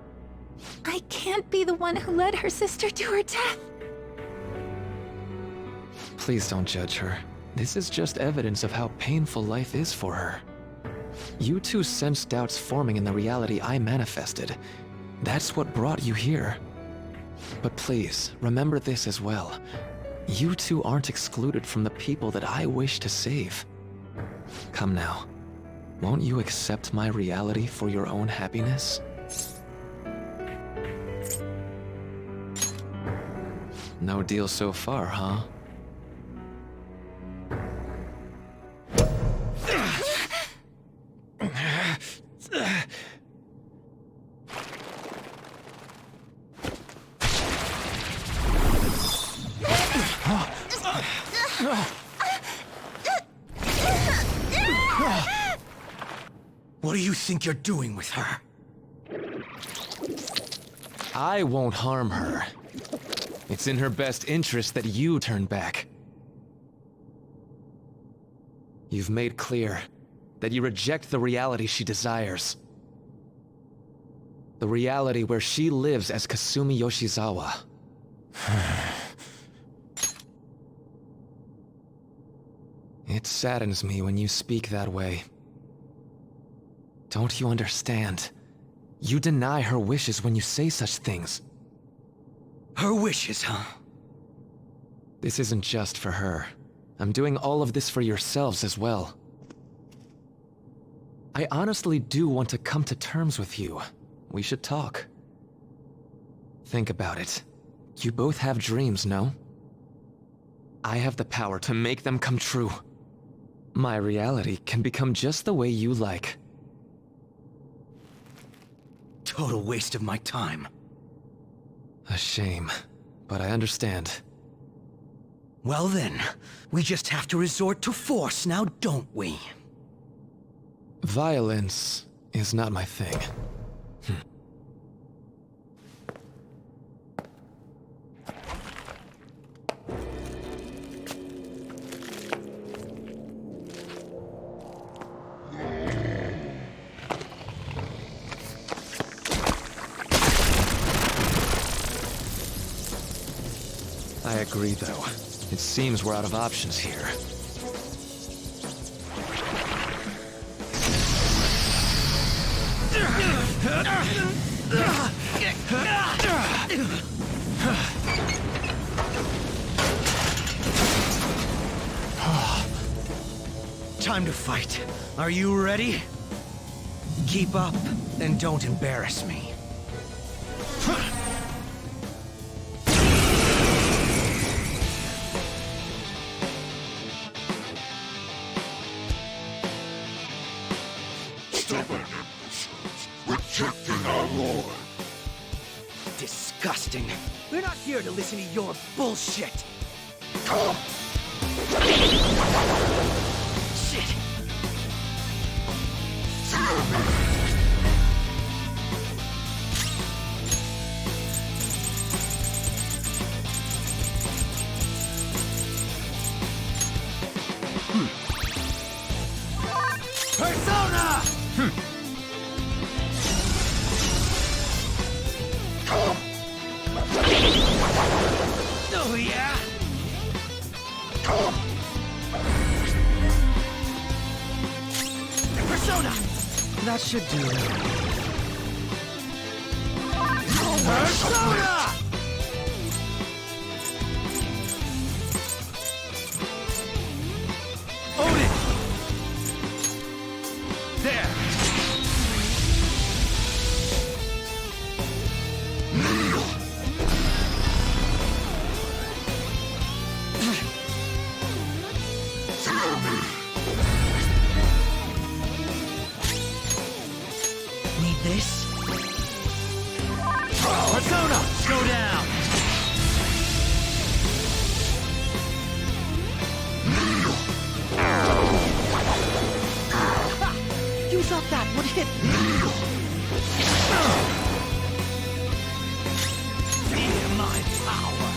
I can't be the one who led her sister to her death. Please don't judge her. This is just evidence of how painful life is for her. You two sensed doubts forming in the reality I manifested. That's what brought you here. But please, remember this as well. You two aren't excluded from the people that I wish to save. Come now. Won't you accept my reality for your own happiness? No deal so far, huh? What do you think you're doing with her? I won't harm her. It's in her best interest that you turn back. You've made clear that you reject the reality she desires. The reality where she lives as Kasumi Yoshizawa. It saddens me when you speak that way. Don't you understand? You deny her wishes when you say such things. Her wishes, huh? This isn't just for her. I'm doing all of this for yourselves as well. I honestly do want to come to terms with you. We should talk. Think about it. You both have dreams, no? I have the power to make them come true. My reality can become just the way you like. Total waste of my time. A shame, but I understand. Well then, we just have to resort to force now, don't we? Violence is not my thing. I agree, though. It seems we're out of options here. Time to fight. Are you ready? Keep up, and don't embarrass me. Rejecting our lord. Disgusting. We're not here to listen to your bullshit. Shit. Oh, yeah? Persona! That should do it. Persona! Own it! There! Need this? Persona! Go down! You thought that would hit me? Feel my power!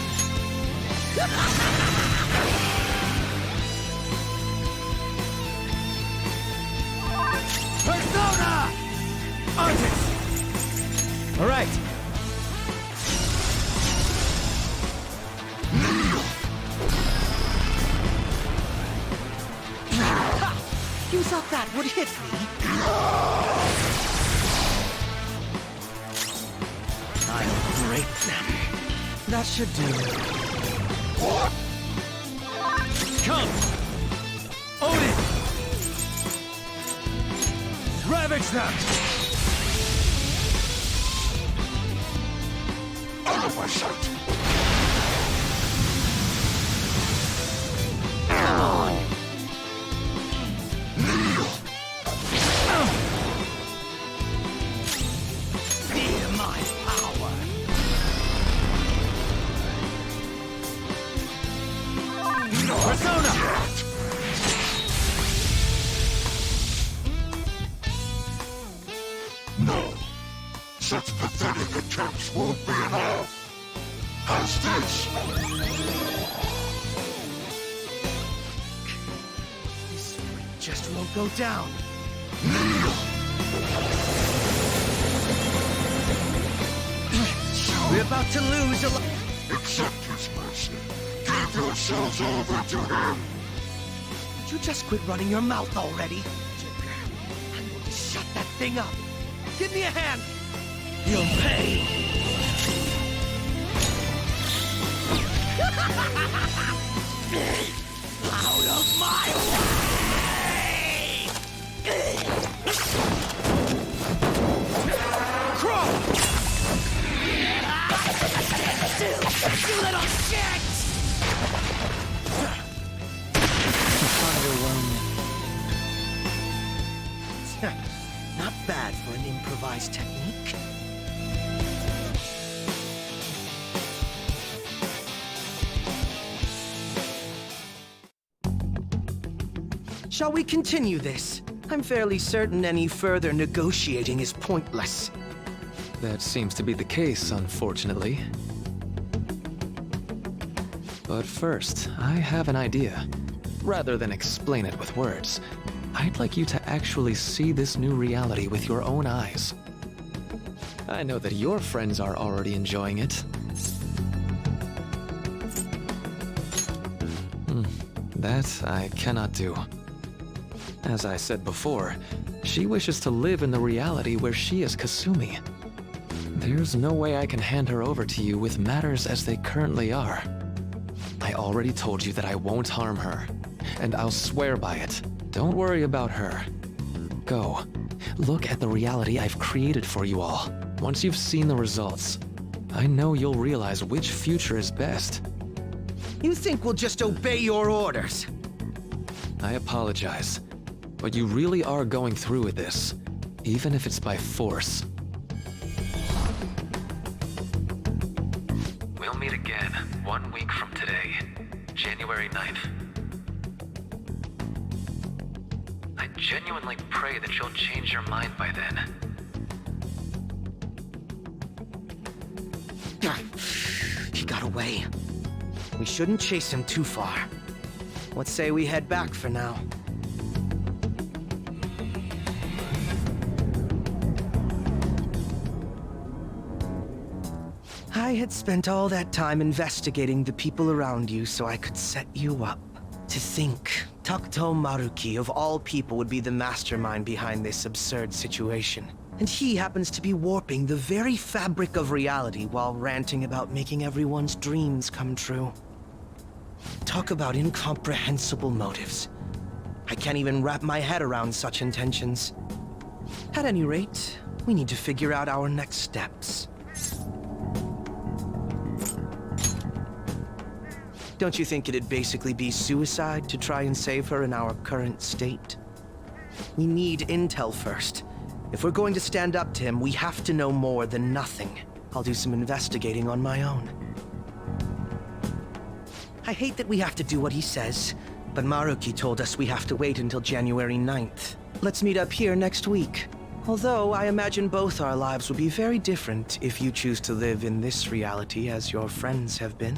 Persona! Artist! All right. You thought that would hit me? I'm great now. That should do it. Come! Own it! Ravage them! Out of my sight! Come on! Feel my power! Persona! No. Such pathetic attempts won't be enough. How's this? This just won't go down. We're about to lose a lot. Accept his mercy. Give yourselves over to him. Would you just quit running your mouth already? I'm going to shut that thing up. Give me a hand. You'll pay. Out of my way! Crawl! You little shit! Not bad for an improvised technique. Shall we continue this? I'm fairly certain any further negotiating is pointless. That seems to be the case, unfortunately. But first, I have an idea. Rather than explain it with words, I'd like you to actually see this new reality with your own eyes. I know that your friends are already enjoying it. That I cannot do. As I said before, she wishes to live in the reality where she is Kasumi. There's no way I can hand her over to you with matters as they currently are. I already told you that I won't harm her, and I'll swear by it. Don't worry about her. Go. Look at the reality I've created for you all. Once you've seen the results, I know you'll realize which future is best. You think we'll just obey your orders? I apologize, but you really are going through with this, even if it's by force. We'll meet again 1 week from today, January 9th. I genuinely pray that you'll change your mind by then. He got away. We shouldn't chase him too far. Let's say we head back for now. I had spent all that time investigating the people around you so I could set you up. To think, Takuto Maruki of all people would be the mastermind behind this absurd situation. And he happens to be warping the very fabric of reality while ranting about making everyone's dreams come true. Talk about incomprehensible motives. I can't even wrap my head around such intentions. At any rate, we need to figure out our next steps. Don't you think it'd basically be suicide to try and save her in our current state? We need intel first. If we're going to stand up to him, we have to know more than nothing. I'll do some investigating on my own. I hate that we have to do what he says, but Maruki told us we have to wait until January 9th. Let's meet up here next week. Although I imagine both our lives would be very different if you choose to live in this reality as your friends have been.